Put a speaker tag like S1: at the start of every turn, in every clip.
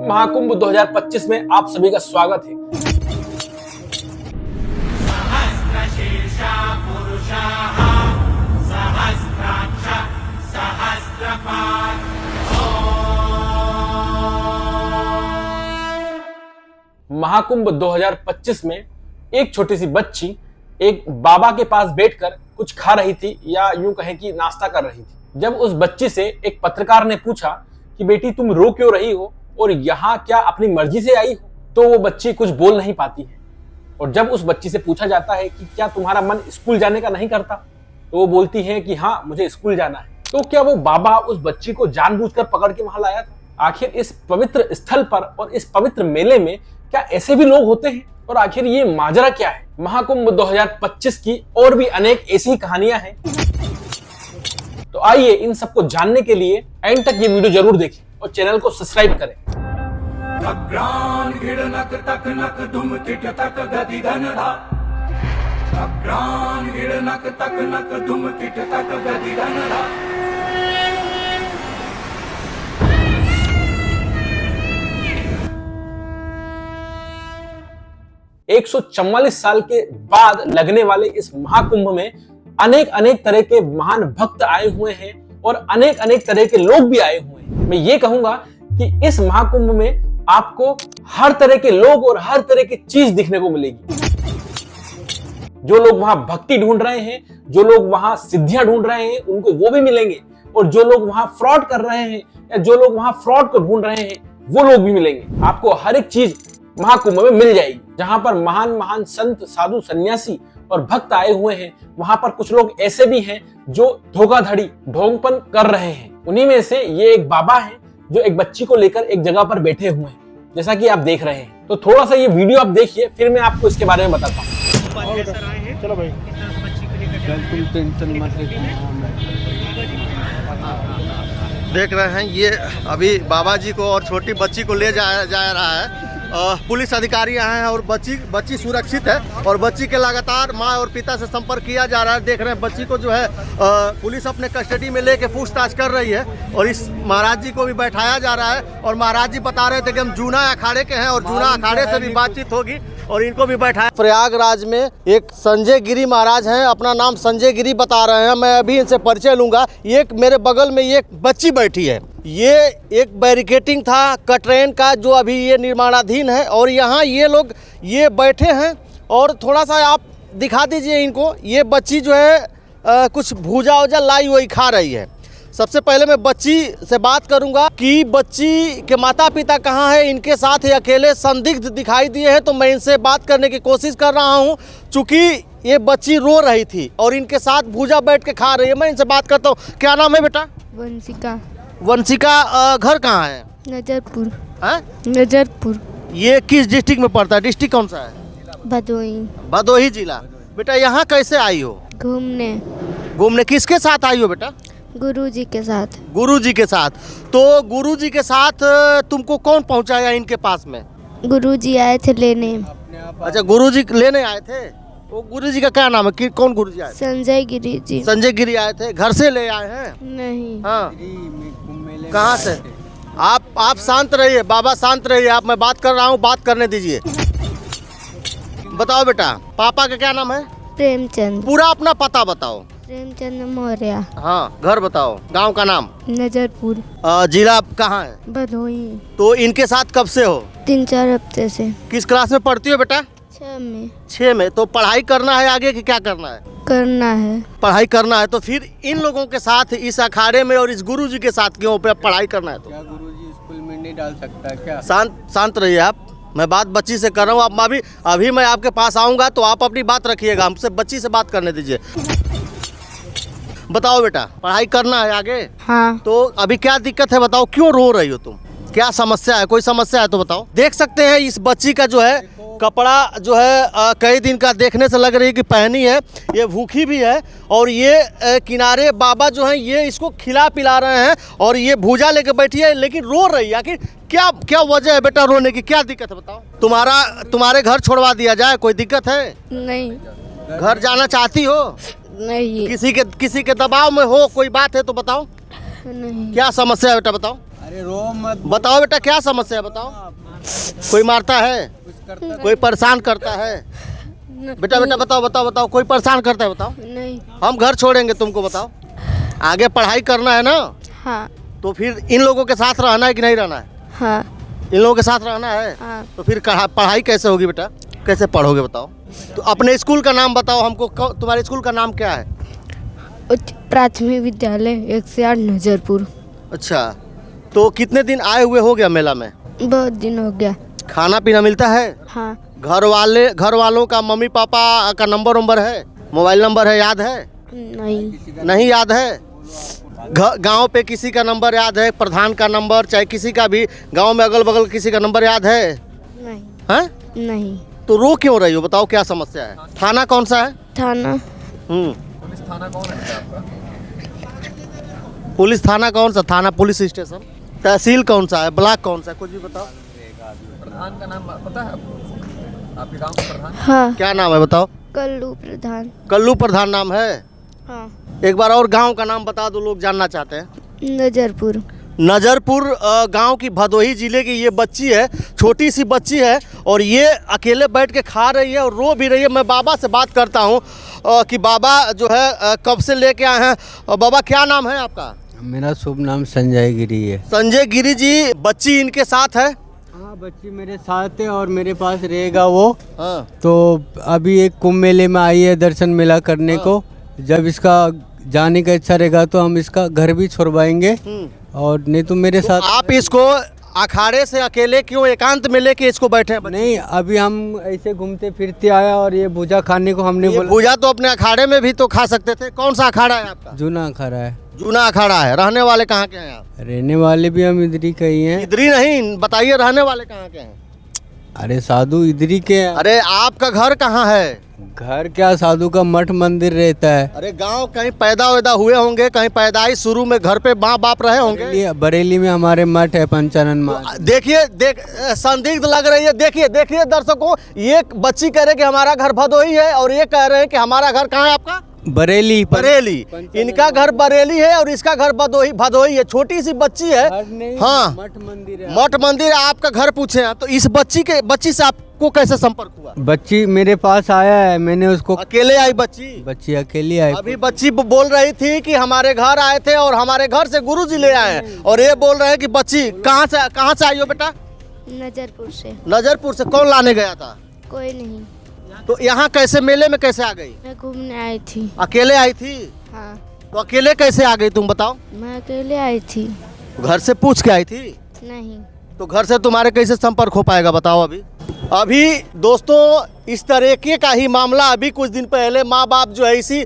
S1: महाकुंभ 2025 में आप सभी का स्वागत है। महाकुंभ 2025 में एक छोटी सी बच्ची एक बाबा के पास बैठकर कुछ खा रही थी, या यूं कहें कि नाश्ता कर रही थी। जब उस बच्ची से एक पत्रकार ने पूछा कि बेटी तुम रो क्यों रही हो और यहाँ क्या अपनी मर्जी से आई हो, तो वो बच्ची कुछ बोल नहीं पाती है। और जब उस बच्ची से पूछा जाता है कि क्या तुम्हारा मन स्कूल जाने का नहीं करता, तो वो बोलती है कि हाँ मुझे स्कूल जाना है। तो क्या वो बाबा उस बच्ची को जानबूझकर पकड़ के वहां लाया था? आखिर इस पवित्र स्थल पर और इस पवित्र मेले में क्या ऐसे भी लोग होते हैं? और आखिर ये माजरा क्या है? महाकुंभ 2025 की और भी अनेक ऐसी कहानियां हैं। तो आइए इन सबको जानने के लिए एंड तक ये वीडियो जरूर देखें और चैनल को सब्सक्राइब करें। एक 144 साल के बाद लगने वाले इस महाकुंभ में अनेक तरह के महान भक्त आए हुए हैं और अनेक तरह के लोग भी आए हुए हैं। मैं ये कहूंगा कि इस महाकुंभ में आपको हर तरह के लोग और हर तरह की चीज दिखने को मिलेगी। जो लोग वहां भक्ति ढूंढ रहे हैं, जो लोग वहां सिद्धियां ढूंढ रहे हैं, उनको वो भी मिलेंगे। और जो लोग वहां फ्रॉड कर रहे हैं या जो लोग वहां फ्रॉड को ढूंढ रहे हैं, वो लोग भी मिलेंगे। आपको हर एक चीज महाकुंभ में मिल जाएगी। जहां पर महान संत, साधु, सन्यासी और भक्त आए हुए हैं, वहां पर कुछ लोग ऐसे भी हैं जो धोखाधड़ी, ढोंगपन कर रहे हैं। उन्हीं में से ये एक बाबा है जो एक बच्ची को लेकर एक जगह पर बैठे हुए हैं, जैसा कि आप देख रहे हैं। तो थोड़ा सा ये वीडियो आप देखिए, फिर मैं आपको इसके बारे में बताता हूँ।
S2: चलो भाई, तुम टेंशन मत
S3: देख रहे हैं ये अभी बाबा जी को और छोटी बच्ची को ले जा रहा है। पुलिस अधिकारी आए हैं और बच्ची सुरक्षित है और बच्ची के लगातार माँ और पिता से संपर्क किया जा रहा है। देख रहे हैं बच्ची को जो है पुलिस अपने कस्टडी में लेके पूछताछ कर रही है और इस महाराज जी को भी बैठाया जा रहा है। और महाराज जी बता रहे थे कि हम जूना अखाड़े के हैं और जूना अखाड़े से भी बातचीत होगी और इनको भी बैठाया। प्रयागराज में एक संजय गिरी महाराज हैं, अपना नाम संजय गिरी बता रहे हैं। मैं अभी इनसे परिचय लूंगा। ये मेरे बगल में ये बच्ची बैठी है। ये एक बैरिकेटिंग था ट्रेन का जो अभी ये निर्माणाधीन है और यहाँ ये लोग ये बैठे हैं। और थोड़ा सा आप दिखा दीजिए इनको। ये बच्ची जो है कुछ भूजा वूजा लाई हुई खा रही है। सबसे पहले मैं बच्ची से बात करूंगा कि बच्ची के माता पिता कहाँ हैं। इनके साथ ही अकेले संदिग्ध दिखाई दिए हैं, तो मैं इनसे बात करने की कोशिश कर रहा हूँ। चूँकि ये बच्ची रो रही थी और इनके साथ भूजा बैठ के खा रही है। मैं इनसे बात करता हूँ। क्या नाम है बेटा?
S4: वंशिका।
S3: वंशिका, घर कहाँ है?
S4: नजरपुर।
S3: है?
S4: नजरपुर।
S3: ये किस डिस्ट्रिक्ट में पड़ता है? डिस्ट्रिक्ट कौन सा है? भदोही जिला। बेटा यहाँ कैसे आई हो? घूमने किसके साथ आई हो बेटा?
S4: गुरुजी के साथ।
S3: गुरुजी के साथ। तो गुरुजी के साथ तुमको कौन पहुँचाया इनके पास में?
S4: गुरुजी आए थे लेने।
S3: अच्छा, गुरुजी लेने आए थे। वो गुरुजी का क्या नाम है? कौन गुरुजी आए?
S4: संजय गिरी जी।
S3: संजय गिरी आए थे। घर से ले आए हैं?
S4: नहीं।
S3: हाँ, कहाँ से? आप शांत रहिए बाबा, शांत रहिए। आप, मैं बात कर रहा हूँ, बात करने दीजिए। बताओ बेटा, पापा का क्या नाम है?
S4: प्रेमचंद।
S3: पूरा अपना पता बताओ।
S4: प्रेमचंद मौर्य।
S3: हाँ, घर बताओ। गांव का नाम?
S4: नजरपुर।
S3: जिला कहाँ है?
S4: भदोही।
S3: तो इनके साथ कब से हो?
S4: 3-4 हफ्ते से।
S3: किस क्लास में पढ़ती हो बेटा?
S4: 6
S3: में। तो पढ़ाई करना है आगे कि क्या करना है?
S4: करना है।
S3: पढ़ाई करना है। तो फिर इन लोगों के साथ इस अखाड़े में और इस गुरुजी के साथ क्यों पढ़ाई करना है? तो
S2: क्या गुरुजी स्कूल में नहीं डाल सकता क्या?
S3: शांत रहिए आप। मैं बात बच्ची से कर रहा हूँ। आप अभी मैं आपके पास आऊँगा तो आप अपनी बात रखिएगा। हमसे बच्ची से बात करने दीजिए। बताओ बेटा, पढ़ाई करना है आगे?
S4: हाँ।
S3: तो अभी क्या दिक्कत है बताओ, क्यों रो रही हो तुम? क्या समस्या है? कोई समस्या है तो बताओ। देख सकते हैं इस बच्ची का जो है कपड़ा जो है कई दिन का देखने से लग रही है कि पहनी है। ये भूखी भी है और ये किनारे बाबा जो हैं ये इसको खिला पिला रहे हैं और ये भूजा लेके बैठी है, लेकिन रो रही है। आखिर क्या वजह है बेटा रोने की? क्या दिक्कत है बताओ। तुम्हारे घर छोड़वा दिया जाए, कोई दिक्कत है?
S4: नहीं।
S3: घर जाना चाहती हो?
S4: नहीं।
S3: किसी के दबाव में हो? कोई बात है तो बताओ।
S4: नहीं।
S3: क्या समस्या है बेटा बताओ।
S2: अरे रो मत।
S3: बताओ बेटा क्या समस्या है बताओ। कोई मारता है, कोई परेशान करता है? बेटा बेटा बताओ बताओ बताओ, कोई परेशान करता है बताओ?
S4: नहीं।
S3: हम घर छोड़ेंगे तुमको, बताओ। आगे पढ़ाई करना है ना,
S4: हाँ
S3: तो फिर इन लोगों के साथ रहना है कि नहीं रहना है?
S4: हाँ
S3: इन लोगों के साथ रहना है।
S4: हाँ।
S3: तो फिर पढ़ाई कैसे होगी बेटा, कैसे पढ़ोगे बताओ? तो अपने स्कूल का नाम बताओ हमको, तुम्हारे स्कूल का नाम क्या है?
S4: उच्च प्राथमिक विद्यालय 108 नजरपुर।
S3: अच्छा, तो कितने दिन आए हुए हो गया मेला में?
S4: बहुत दिन हो गया।
S3: खाना पीना मिलता है?
S4: हाँ।
S3: घर वालों का, मम्मी पापा का नंबर है, मोबाइल नंबर है, याद है? नहीं याद है? गांव पे किसी का नंबर याद है? प्रधान का नंबर, चाहे किसी का भी गांव में अगल बगल किसी का नंबर याद है?
S4: नहीं।
S3: हैं?
S4: नहीं।
S3: तो रो क्यों रही हो बताओ, क्या समस्या है? थाना कौन सा है?
S4: थाना।
S3: पुलिस थाना कौन है आपका? पुलिस थाना कौन सा? थाना पुलिस स्टेशन। तहसील कौन सा है? ब्लॉक कौन सा है? कुछ भी बताओ।
S2: प्रधान का नाम पता है आपको? आपके गांव का प्रधान
S4: हाँ।
S3: क्या नाम है बताओ?
S4: कल्लू प्रधान।
S3: कल्लू प्रधान नाम है?
S4: हाँ।
S3: एक बार और गांव का नाम बता दो, लोग जानना चाहते हैं।
S4: नजरपुर।
S3: नजरपुर गांव की भदोही जिले की ये बच्ची है, छोटी सी बच्ची है, और ये अकेले बैठ के खा रही है और रो भी रही है। मैं बाबा से बात करता हूँ कि बाबा जो है कब से लेके आए हैं। बाबा क्या नाम है आपका?
S2: मेरा शुभ नाम संजय गिरी है।
S3: संजय गिरी जी, बच्ची इनके साथ है?
S2: हाँ, बच्ची मेरे साथ है और मेरे पास रहेगा वो।
S3: हाँ।
S2: तो अभी एक कुंभ मेले में आई है दर्शन मेला करने को। जब इसका जाने का इच्छा रहेगा तो हम इसका घर भी छोड़वाएंगे, और नहीं तो मेरे साथ।
S3: आप इसको अखाड़े से अकेले क्यों एकांत में लेके इसको बैठे हैं?
S2: नहीं, अभी हम ऐसे घूमते फिरते आया और ये भुजा खाने को हमने बोला।
S3: भुजा तो अपने अखाड़े में भी तो खा सकते थे। कौन सा अखाड़ा है आपका?
S2: जूना खरा है।
S3: जूना अखाड़ा है। रहने वाले कहाँ के हैं आप?
S2: रहने वाले भी हम इधर ही के ही हैं।
S3: इधर ही नहीं, बताइए रहने वाले कहाँ के हैं?
S2: अरे साधु इधर ही के हैं।
S3: अरे आपका घर कहाँ है?
S2: घर क्या, साधु का मठ मंदिर रहता है।
S3: अरे गांव कहीं पैदा वैदा हुए होंगे, कहीं पैदाइश शुरू में घर पे माँ बाप रहे होंगे।
S2: बरेली में हमारे मठ है, पंचानन मठ।
S3: देखिए संदिग्ध लग रही है। देखिए दर्शकों, ये बच्ची कह रहे कि हमारा घर भदोही है और ये कह रहे हैं कि हमारा घर कहाँ है आपका?
S2: बरेली।
S3: इनका घर बरेली है और इसका घर भदोही है। छोटी सी बच्ची है। हाँ,
S2: मठ मंदिर है।
S3: मठ मंदिर आपका घर पूछे हैं, तो इस बच्ची से आपको कैसे संपर्क हुआ?
S2: बच्ची मेरे पास आया है, मैंने उसको।
S3: अकेले आई बच्ची
S2: अकेली आई।
S3: अभी बच्ची बोल रही थी कि हमारे घर आए थे और हमारे घर से गुरुजी ले आए हैं, और ये बोल रहे हैं कि बच्ची कहाँ से आई हो बेटा?
S4: नजरपुर से।
S3: नजरपुर से। कौन लाने गया था?
S4: कोई नहीं।
S3: तो यहाँ कैसे, मेले में कैसे आ गई?
S4: मैं घूमने आई थी।
S3: अकेले आई थी?
S4: हाँ।
S3: तो अकेले कैसे आ गई तुम बताओ?
S4: मैं अकेले आई थी।
S3: घर से पूछ के आई थी?
S4: नहीं।
S3: तो घर से तुम्हारे कैसे संपर्क हो पाएगा बताओ? अभी दोस्तों इस तरीके का ही मामला अभी कुछ दिन पहले माँ बाप जो है इसी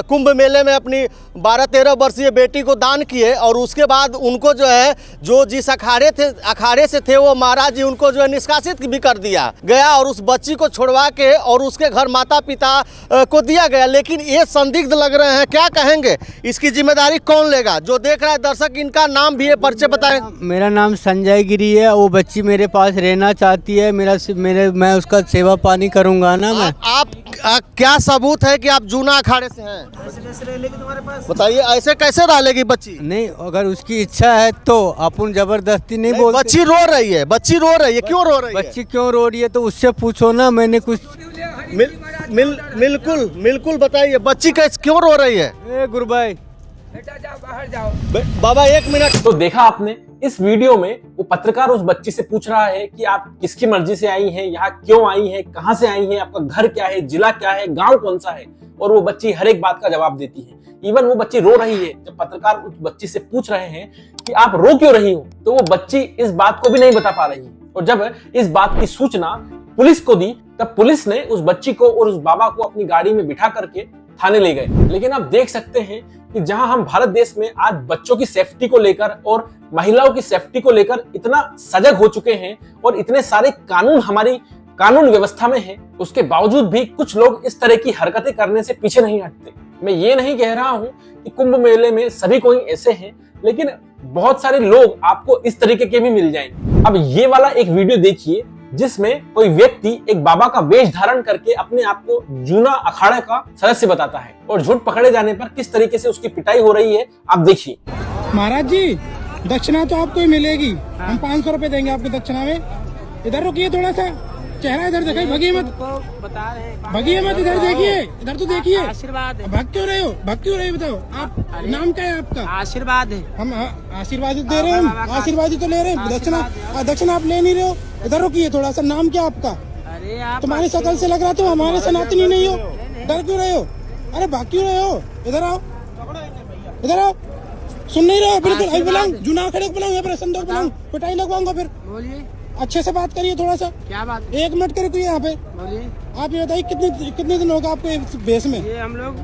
S3: कुंभ मेले में अपनी 12-13 वर्षीय बेटी को दान किए, और उसके बाद उनको जो है जो जिस अखाड़े से थे वो महाराज जी उनको जो है निष्कासित भी कर दिया गया, और उस बच्ची को छुड़वा के और उसके घर माता पिता को दिया गया। लेकिन ये संदिग्ध लग रहे हैं, क्या कहेंगे? इसकी जिम्मेदारी कौन लेगा? जो देख रहा है दर्शक, इनका नाम भी है, परिचय बताएं।
S2: मेरा नाम संजय गिरी है। वो बच्ची मेरे पास रहना चाहती है। मैं उसका सेवा पानी करूंगा ना। मैं
S3: आप क्या सबूत है कि आप जूना अखाड़े से हैं? बताइए, ऐसे कैसे रह लेगी बच्ची?
S2: नहीं, अगर उसकी इच्छा है तो अपन जबरदस्ती नहीं बोलते।
S3: बच्ची रो रही है, क्यों रो रही है?
S2: बच्ची क्यों रो रही है तो उससे पूछो ना। मैंने कुछ
S3: बिल्कुल बताइए, बच्ची कैसे क्यों रो रही है?
S2: गुरु भाई
S5: बेटा जाओ, बाहर जाओ।
S3: बाबा 1 मिनट।
S1: तो देखा आपने, इस वीडियो में वो पत्रकार उस बच्ची से पूछ रहा है कि आप किसकी मर्जी से आई हैं, यहाँ क्यों आई हैं, कहाँ से आई हैं, आपका घर क्या है, जिला क्या है, गांव कौन सा है, और वो बच्ची हर एक बात का जवाब देती है। इवन वो बच्ची रो रही है। जब पत्रकार उस बच्ची से पूछ रहे हैं कि आप रो क्यों रही हो, तो वो बच्ची इस बात को भी नहीं बता पा रही है। और जब इस बात की सूचना पुलिस को दी, तब पुलिस ने उस बच्ची को और उस बाबा को अपनी गाड़ी में बिठा करके थाने ले गए। लेकिन आप देख सकते हैं कि जहां हम भारत देश में आज बच्चों की सेफ्टी को लेकर और महिलाओं की सेफ्टी को लेकर इतना सजग हो चुके हैं और इतने सारे कानून हमारी कानून व्यवस्था में है, उसके बावजूद भी कुछ लोग इस तरह की हरकतें करने से पीछे नहीं हटते। मैं ये नहीं कह रहा हूं कि कुंभ मेले में सभी कोई ऐसे हैं, लेकिन बहुत सारे लोग आपको इस तरीके के भी मिल जाएंगे। अब ये वाला एक वीडियो देखिए जिसमें कोई व्यक्ति एक बाबा का वेश धारण करके अपने आप को जूना अखाड़ा का सदस्य बताता है, और झूठ पकड़े जाने पर किस तरीके से उसकी पिटाई हो रही है आप देखिए।
S5: महाराज जी,
S6: दक्षिणा तो आपको ही मिलेगी। हम 500 रुपए देंगे आपको दक्षिणा में। इधर रुकिए थोड़ा सा, चेहरा इधर दिखाई, भगिए मत,
S5: बता रहे हैं,
S6: भगिए मत, इधर देखिए, इधर तो देखिए।
S5: आशीर्वाद है।
S6: भाग क्यों रहे हो, भाग क्यों रहे हो बताओ। आप नाम क्या है आपका?
S5: आशीर्वाद है।
S6: हम आशीर्वाद दे रहे हैं, आशीर्वाद तो ले रहे हैं। दक्षिणा दक्षिणा आप ले नहीं रहे हो। इधर रुकिए थोड़ा सा, नाम क्या आपका?
S5: अरे आप
S6: तुम्हारी शकल से लग रहा तुम हमारे सनातनी नहीं हो। डर क्यों रहे हो? अरे भाग क्यों रहे हो? इधर आओ, इधर आओ। सुन नहीं रहे हो बिल्कुल। अभी बुलाऊं, जुना खड़े को बुलाऊं, यहाँ पर संदूक बुलाऊं, पिटाई लगवाऊंगा फिर।
S5: बोलिए
S6: अच्छे से बात करिए थोड़ा सा।
S5: क्या बात?
S6: 1 मिनट करिए यहाँ पे।
S5: बोलिए।
S6: आप ये बताइए कितने दिन होगा आपको इस भेष में?
S5: ये हम लोग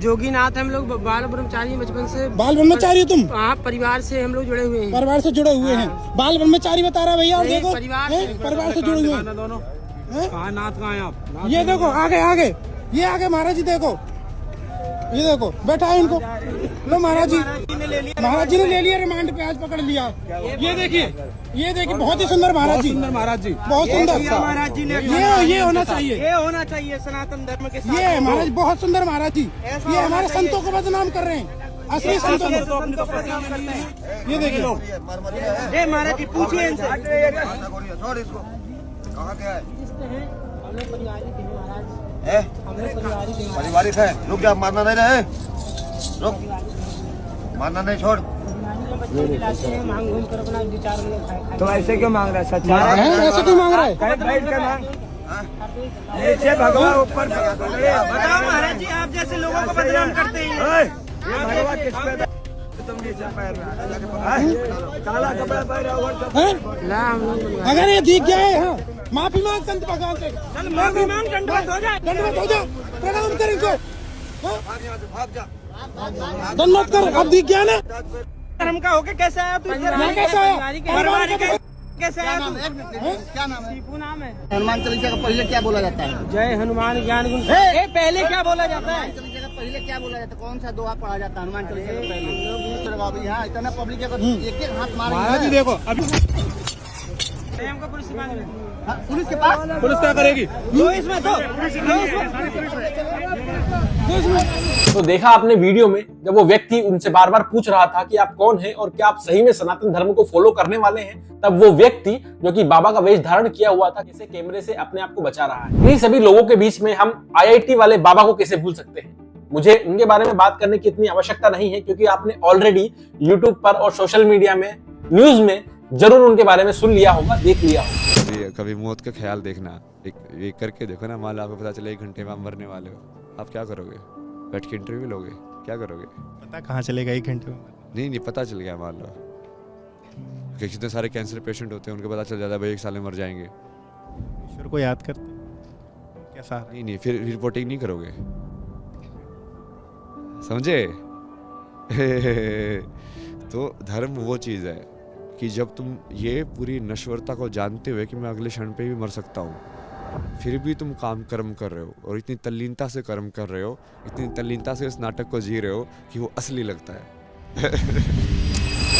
S5: जोगीनाथ, हम लोग बाल ब्रह्मचारी बचपन से।
S6: बाल ब्रह्मचारी हो तुम?
S5: हाँ, परिवार से हम लोग जुड़े हुए हैं।
S6: परिवार से जुड़े हुए हैं। बाल ब्रह्मचारी बता रहा भैया। और
S5: नहीं,
S6: देखो
S5: परिवार
S6: हैं?
S5: से।
S6: परिवार से जुड़े हुए हैं
S5: दोनों।
S6: हैं?
S5: नाथ कहाँ है आप?
S6: ये देखो आगे आगे, ये आगे महाराज जी देखो, ये देखो बैठा है इनको। लो महाराज जी ने ले लिया रिमांड पे, आज पकड़ लिया। ये देखिए बहुत ही सुंदर महाराज जी, बहुत सुंदर
S5: महाराज जी ने
S6: ये होना चाहिए,
S5: ये होना चाहिए सनातन धर्म के साथ।
S6: ये महाराज बहुत सुंदर महाराज जी। ये हमारे संतों को बदनाम कर रहे हैं, असली संतों को। ये देखिए
S5: महाराज जी पूछिए इनसे।
S3: पारिवारिक है, रुक जा, मारना नहीं रहे, रुक, मारना नहीं, छोड़।
S5: मांग घूम कर अपना विचार तो ऐसे क्यों मांग रहा है? सच्चा
S6: ऐसे क्यों मांग रहा है?
S5: बैठ कर मांग। नीचे भगवान ऊपर बताओ महाराज जी, आप जैसे लोगों को बदनाम करते हैं। भगवान किस पे तुम नीचे पैर रहा है? काला कपड़ा पहना हुआ।
S6: अगर ये दिख गया है, हाँ, माफी मांग संत भगवान से।
S5: चल माफी मांग, दंडवत हो जाए,
S6: दंडवत हो जा, प्रणाम कर इनको, दंडवत कर। अब दिख गया ना
S5: धर्म का होके कैसे आया तू?
S6: मैं कैसा आया?
S5: कैसे आया तू?
S3: क्या नाम है?
S5: टीपू नाम है।
S3: हनुमान चालीसा का पहले क्या बोला जाता है?
S5: जय हनुमान ज्ञान गुण। पहले क्या बोला जाता है?
S3: चालीसा का पहले क्या बोला जाता है? कौन सा दुआ पढ़ा जाता है हनुमान चालीसा का पहले? अभी यहाँ इतना पब्लिक अगर एक एक हाथ
S6: महाराज जी
S3: मारेंगे,
S6: देखो अभी
S5: हमको पुलिस से मांग रहे।
S3: पुलिस के पास
S6: पुलिस क्या करेगी?
S5: दो इसमें दो।
S1: तो देखा आपने वीडियो में, जब वो व्यक्ति उनसे बार बार पूछ रहा था कि आप कौन हैं और क्या आप सही में सनातन धर्म को फॉलो करने वाले हैं, तब वो व्यक्ति जो कि बाबा का वेश धारण किया हुआ था, कैसे कैमरे से अपने आप को बचा रहा है। इन्हीं सभी लोगों के बीच में हम IIT वाले बाबा को कैसे भूल सकते हैं। मुझे उनके बारे में बात करने की इतनी आवश्यकता नहीं है, क्योंकि आपने ऑलरेडी YouTube पर और सोशल मीडिया में, न्यूज में जरूर उनके बारे में सुन लिया होगा, देख लिया होगा।
S7: कभी मौत का ख्याल देखना, एक करके देखो ना, मान लो आपको पता चले 1 घंटे में आप मरने वाले हो, आप क्या करोगे? बैठ के इंटरव्यू लोगे? क्या करोगे?
S8: पता कहाँ चलेगा 1 घंटे में?
S7: नहीं पता चल गया, मान लो कि कितने सारे कैंसर पेशेंट होते हैं, उनको पता चल जाता है भाई 1 साल में मर जाएंगे।
S8: ईश्वर को याद करते क्या साथ?
S7: नहीं फिर रिपोर्टिंग नहीं करोगे, समझे? तो धर्म वो चीज़ है कि जब तुम ये पूरी नश्वरता को जानते हुए कि मैं अगले क्षण पे भी मर सकता हूँ, फिर भी तुम कर्म कर रहे हो और इतनी तल्लीनता से कर्म कर रहे हो, इतनी तल्लीनता से इस नाटक को जी रहे हो कि वो असली लगता है।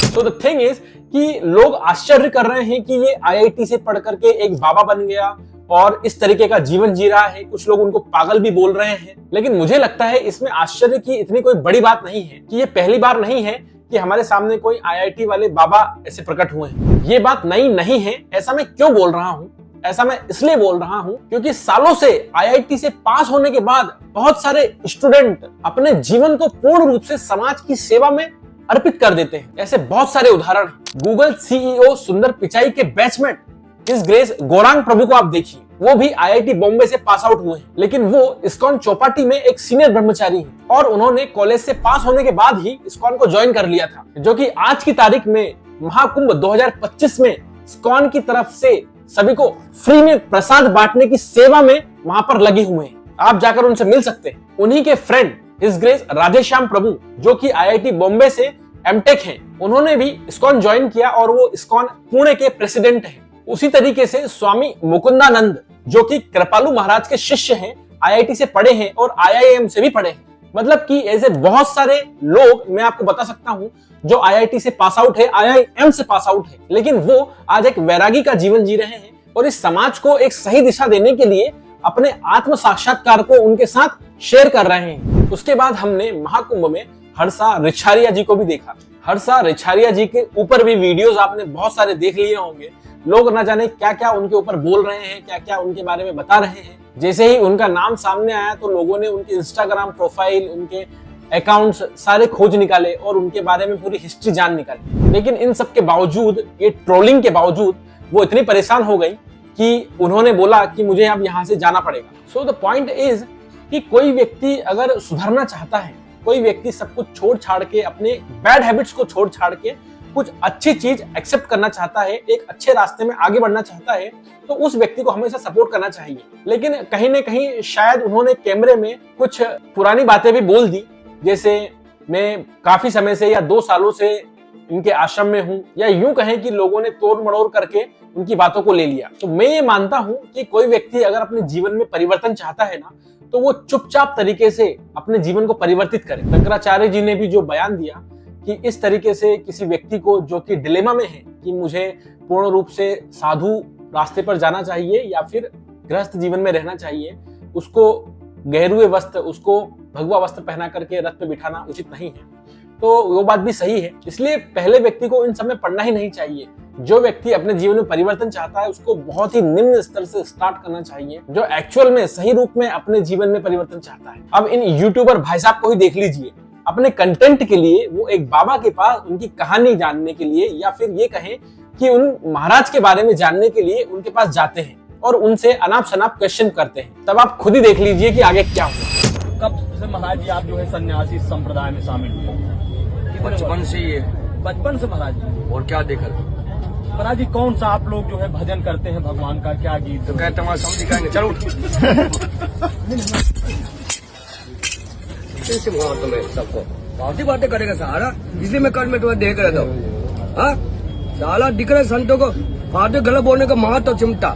S1: So the thing is कि लोग आश्चर्य कर रहे हैं कि ये IIT से पढ़ करके एक बाबा बन गया और इस तरीके का जीवन जी रहा है। कुछ लोग उनको पागल भी बोल रहे हैं, लेकिन मुझे लगता है इसमें आश्चर्य की इतनी कोई बड़ी बात नहीं है कि ये पहली बार नहीं है कि हमारे सामने कोई IIT वाले बाबा ऐसे प्रकट हुए हैं। ये बात नई नहीं है। ऐसा मैं क्यों बोल रहा हूँ? ऐसा मैं इसलिए बोल रहा हूँ क्योंकि सालों से IIT से पास होने के बाद बहुत सारे स्टूडेंट अपने जीवन को पूर्ण रूप से समाज की सेवा में अर्पित कर देते हैं। ऐसे बहुत सारे उदाहरण हैं। गूगल CEO सुंदर पिचाई के बैचमेट हिज ग्रेस गौरांग प्रभु को आप देखिए, वो भी IIT बॉम्बे से पास आउट हुए हैं, लेकिन वो इस्कॉन चौपाटी में एक सीनियर ब्रह्मचारी हैं और उन्होंने कॉलेज से पास होने के बाद ही इस्कॉन को ज्वाइन कर लिया था, जो कि आज की तारीख में महाकुंभ 2025 में इस्कॉन की तरफ से सभी को फ्री में प्रसाद बांटने की सेवा में वहां पर लगे हुए हैं। आप जाकर उनसे मिल सकते हैं। उन्हीं के फ्रेंड हिज ग्रेस राधेश्याम प्रभु, जो कि IIT बॉम्बे से MTech हैं, उन्होंने भी इस्कॉन ज्वाइन किया और वो इस्कॉन पुणे के प्रेसिडेंट हैं। उसी तरीके से स्वामी मुकुंदानंद, जो कि कृपालु महाराज के शिष्य हैं, IIT से पढ़े हैं और IIM से भी पढ़े हैं। मतलब कि ऐसे बहुत सारे लोग मैं आपको बता सकता हूं जो IIT से पास आउट है, IIM से पास आउट है, लेकिन वो आज एक वैरागी का जीवन जी रहे हैं और इस समाज को एक सही दिशा देने के लिए अपने आत्म साक्षात्कार को उनके साथ शेयर कर रहे हैं। उसके बाद हमने महाकुंभ में हर्षा रिछारिया जी को भी देखा। हर्षा रिछारिया जी के ऊपर भी वीडियोस आपने बहुत सारे देख लिए होंगे। लोग ना जाने क्या क्या उनके ऊपर बोल रहे हैं, क्या क्या उनके बारे में बता रहे हैं। जैसे ही उनका नाम सामने आया तो लोगों ने उनके इंस्टाग्राम प्रोफाइल, उनके अकाउंट्स सारे खोज निकाले और उनके बारे में पूरी हिस्ट्री जान निकाली। लेकिन इन सब के बावजूद, ये ट्रोलिंग के बावजूद वो इतनी परेशान हो गई कि उन्होंने बोला कि मुझे अब यहाँ से जाना पड़ेगा। सो द पॉइंट इज कि कोई व्यक्ति अगर सुधरना चाहता है, कोई व्यक्ति सब कुछ छोड़ छाड़ के, अपने बैड हैबिट्स को छोड़ छाड़ के कुछ अच्छी चीज एक्सेप्ट करना चाहता है, एक अच्छे रास्ते में आगे बढ़ना चाहता है, तो उस व्यक्ति को हमेशा सपोर्ट करना चाहिए। लेकिन कहीं ना कहीं शायद उन्होंने कैमरे में कुछ पुरानी बातें भी बोल दी, जैसे मैं काफी समय से या 2 सालों से इनके आश्रम में हूं, या यूं कहें कि लोगों ने तोड़ मड़ोड़ करके उनकी बातों को ले लिया। तो मैं ये मानता हूं कि कोई व्यक्ति अगर अपने जीवन में परिवर्तन चाहता है ना, तो वो चुपचाप तरीके से अपने जीवन को परिवर्तित करे। शंकराचार्य जी ने भी जो बयान दिया कि इस तरीके से किसी व्यक्ति को जो कि डिलेमा में है कि मुझे पूर्ण रूप से साधु रास्ते पर जाना चाहिए या फिर गृहस्थ जीवन में रहना चाहिए, उसको गहरुए वस्त्र, उसको भगवा वस्त्र पहना करके रथ पे बिठाना उचित नहीं है। तो वो बात भी सही है। इसलिए पहले व्यक्ति को इन सब में पढ़ना ही नहीं चाहिए। जो व्यक्ति अपने जीवन में परिवर्तन चाहता है उसको बहुत ही निम्न स्तर से स्टार्ट करना चाहिए, जो एक्चुअल में सही रूप में अपने जीवन में परिवर्तन चाहता है। अब इन यूट्यूबर भाई साहब को ही देख लीजिए, अपने कंटेंट के लिए वो एक बाबा के पास उनकी कहानी जानने के लिए या फिर ये कहें कि उन महाराज के बारे में जानने के लिए उनके पास जाते हैं और उनसे अनाप शनाप क्वेश्चन करते हैं। तब आप खुद ही देख लीजिए कि आगे क्या हुआ।
S9: कब से महाराज जी आप जो है सन्यासी संप्रदाय में शामिल हुए?
S5: बचपन से ही है।
S9: बचपन से महाराज जी?
S5: और क्या देखा
S9: महाराज जी कौन सा आप लोग जो है भजन करते हैं भगवान का, क्या गीत?
S5: तो कहते हमारे समझ दिखाएंगे, चलो कैसे मार तुम्हें सबको बातें बातें करेगा सारा, इसलिए मैं कल में तुम्हें देख रहा था। हाँ साला दिख रहा है संतों को फाटे गलत बोलने का महत्व चिमटा।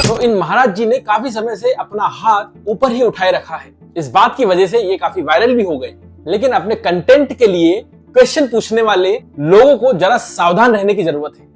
S1: तो इन महाराज जी ने काफी समय से अपना हाथ ऊपर ही उठाए रखा है। इस बात की वजह से ये काफी वायरल भी हो गए। लेकिन अपने कंटेंट के लिए क्वेश्चन पूछने वाले लोगों को जरा सावधान रहने की जरूरत है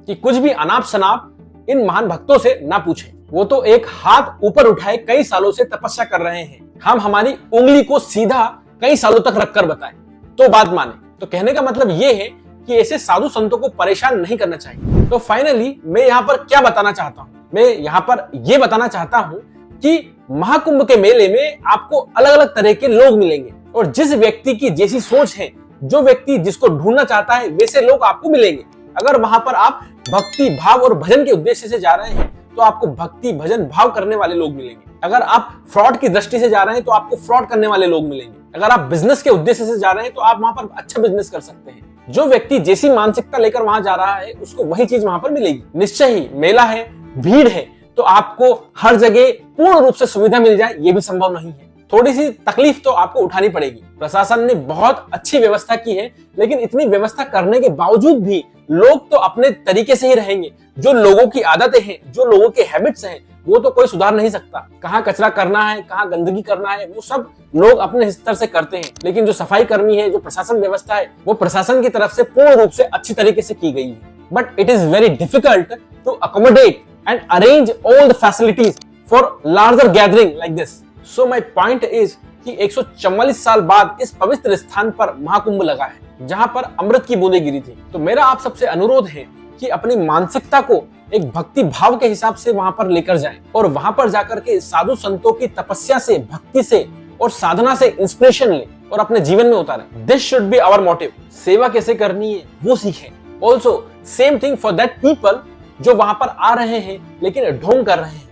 S1: कि कुछ भी अनाप शनाप इन महान भक्तों से ना पूछें। वो तो एक हाथ ऊपर उठाए कई सालों से तपस्या कर रहे हैं, हम हमारी उंगली को सीधा कई सालों तक रखकर बताएं तो बात माने। तो कहने का मतलब ये है कि ऐसे साधु संतों को परेशान नहीं करना चाहिए। तो फाइनली मैं यहाँ पर क्या बताना चाहता हूँ, मैं यहाँ पर ये बताना चाहता हूँ कि महाकुंभ के मेले में आपको अलग अलग तरह के लोग मिलेंगे और जिस व्यक्ति की जैसी सोच है, जो व्यक्ति जिसको ढूंढना चाहता है, वैसे लोग आपको मिलेंगे। अगर वहां पर आप भक्ति भाव और भजन के उद्देश्य से जा रहे हैं तो आपको भक्ति भजन भाव करने वाले लोग मिलेंगे। अगर आप फ्रॉड की दृष्टि से जा रहे हैं तो आपको फ्रॉड करने वाले लोग मिलेंगे। अगर आप बिजनेस के उद्देश्य से जा रहे हैं तो आप वहां पर अच्छा बिजनेस कर सकते हैं। जो व्यक्ति जैसी मानसिकता लेकर वहां जा रहा है उसको वही चीज वहां पर मिलेगी। निश्चय ही मेला है, भीड़ है, तो आपको हर जगह पूर्ण रूप से सुविधा मिल जाए ये भी संभव नहीं है। थोड़ी सी तकलीफ तो आपको उठानी पड़ेगी। प्रशासन ने बहुत अच्छी व्यवस्था की है, लेकिन इतनी व्यवस्था करने के बावजूद भी लोग तो अपने तरीके से ही रहेंगे। जो लोगों की आदतें हैं, जो लोगों के हैबिट्स हैं, वो तो कोई सुधार नहीं सकता। कहाँ कचरा करना है, कहाँ गंदगी करना है, वो सब लोग अपने स्तर से करते हैं। लेकिन जो सफाई कर्मी है, जो प्रशासन व्यवस्था है, वो प्रशासन की तरफ से पूर्ण रूप से अच्छी तरीके से की गई है। But it is very difficult to accommodate and arrange all the facilities for larger gathering like this. So my point is कि 144 साल बाद इस पवित्र स्थान पर महाकुंभ लगा है, जहां पर अमृत की बूंदें गिरी थी। तो मेरा आप सबसे अनुरोध है कि अपनी मानसिकता को एक भक्ति भाव के हिसाब से वहां पर लेकर जाएं और वहां पर जाकर के साधु संतों की तपस्या से, भक्ति से और साधना से इंस्पिरेशन लें और अपने जीवन में उतारें। This should be our motive. सेवा कैसे करनी है वो सीखें। Also same thing for that people जो वहां पर आ रहे हैं लेकिन ढोंग कर रहे हैं।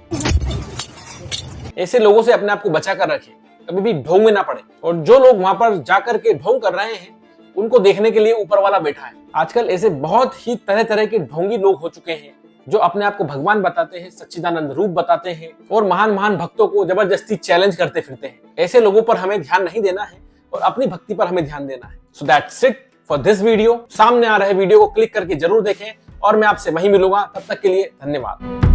S1: ऐसे लोगों से अपने आप को बचा कर रखें, कभी भी ढोंग में ना पड़े। और जो लोग वहां पर जाकर के ढोंग कर रहे हैं उनको देखने के लिए ऊपर वाला बैठा है। आजकल ऐसे बहुत ही तरह तरह के ढोंगी लोग हो चुके हैं जो अपने आप को भगवान बताते हैं, सच्चिदानंद रूप बताते हैं और महान महान भक्तों को जबरदस्ती चैलेंज करते फिरते हैं। ऐसे लोगों पर हमें ध्यान नहीं देना है और अपनी भक्ति पर हमें ध्यान देना है। So that's it for this video. सामने आ रहे वीडियो को क्लिक करके जरूर देखें और मैं आपसे वहीं मिलूंगा। तब तक के लिए धन्यवाद।